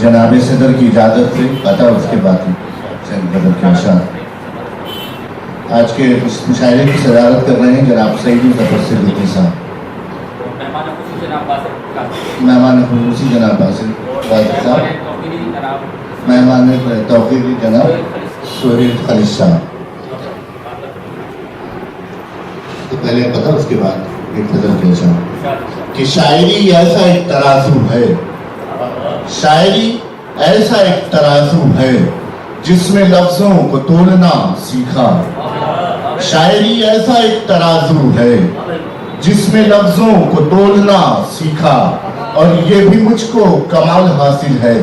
जनाब सदर की इजाज़त से अता उसके बाद चंद गज़ल के अशार आज के मुशायरे की सदारत कर रहे हैं जनाब सईदी ज़फ़र सिद्दीकी साहब। मेहमान खुसूसी जनाब बासिर साहब, मेहमान तौक़ीरी जनाब सोहेल खालिद साहब। तो पहले पता उसके बाद एक गज़ल के अशार कि शायरी ऐसा एक तराजू है, शायरी ऐसा एक तराजू है जिसमें लफ्जों को तोलना सीखा। शायरी ऐसा एक तराजू है जिसमें लफ्जों को तोलना सीखा, और ये भी मुझको कमाल हासिल है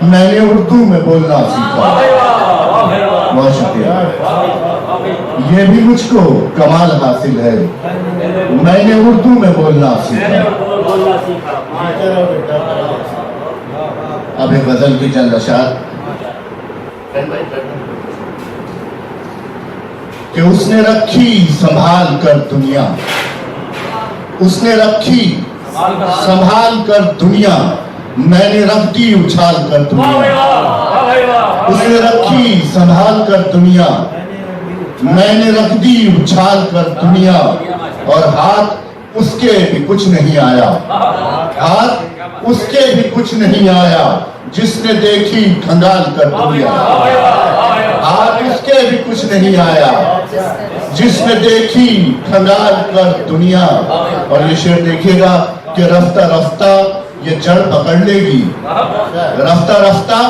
मैंने उर्दू में बोलना सीखा। बहुत शुक्रिया। ये भी मुझको कमाल हासिल है मैंने उर्दू में बोलना सीखा। अब एक गजल की चंद अशार कि उसने रखी संभाल कर दुनिया, उसने रखी संभाल कर दुनिया मैंने रख दी उछाल कर दुनिया। उसने रखी संभाल कर दुनिया मैंने रख दी उछाल कर दुनिया, और हाथ उसके भी कुछ नहीं आया, हाथ उसके भी कुछ नहीं आया जिसने देखी खंगाल कर दुनिया। हाथ उसके भी कुछ नहीं आया जिसने देखी खंगाल कर दुनिया। और ये शेर देखिएगा कि रफ्ता रफ्ता ये जड़ पकड़ लेगी, रफ्ता रफ्ता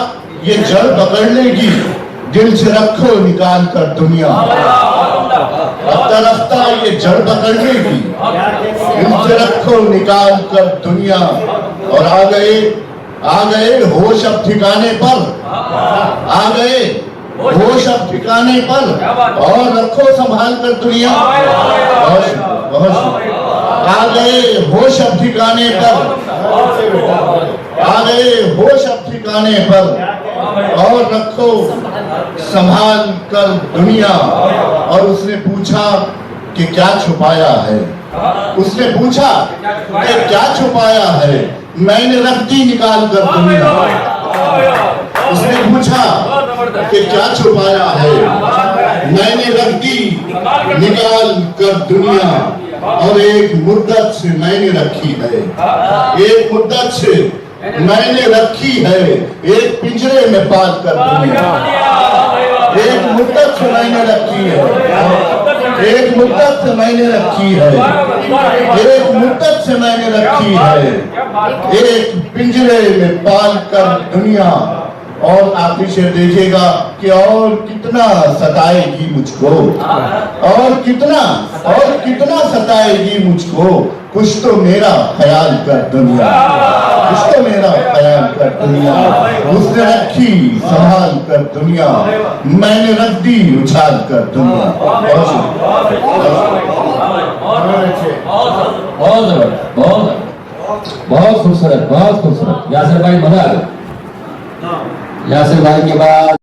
ये जड़ पकड़ लेगी दिल से रखो निकाल कर दुनिया। रफ्ता रफ्ता ये जड़ पकड़ लेगी दिल से रखो निकाल कर दुनिया। और आ गए होश अब ठिकाने पर, आ गए होश अब ठिकाने पर, और रखो संभाल कर दुनिया। बहुत आ गए होश अब ठिकाने पर, आ गए होश अब ठिकाने पर, और रखो संभाल कर दुनिया। और उसने पूछा कि क्या छुपाया है, उसने पूछा कि क्या छुपाया है मैंने रख दी निकाल कर दुनिया। उसने पूछा कि क्या छुपाया है मैंने रख दी निकाल कर दुनिया। और एक मुद्दत से मैंने रखी है, एक मुद्दत से मैंने रखी है एक पिंजरे में पाल कर दुनिया। एक मुद्दत से मैंने रखी है, एक मुद्दत से मैंने रखी है, एक मुद्दत से मैंने रखी है एक पिंजरे में पाल कर दुनिया। और आखिरी शेर देखिएगा कि और कितना सताएगी मुझको, और कितना सताएगी मुझको कुछ तो मेरा ख्याल कर दुनिया, कुछ तो मेरा ख्याल कर दुनिया। उसने रखी संभाल कर दुनिया मैंने रख दी उछाल कर दुनिया। बहुत खूबसूरत, बहुत खूबसूरत। यासिर भाई मजा, यासिर भाई के बाद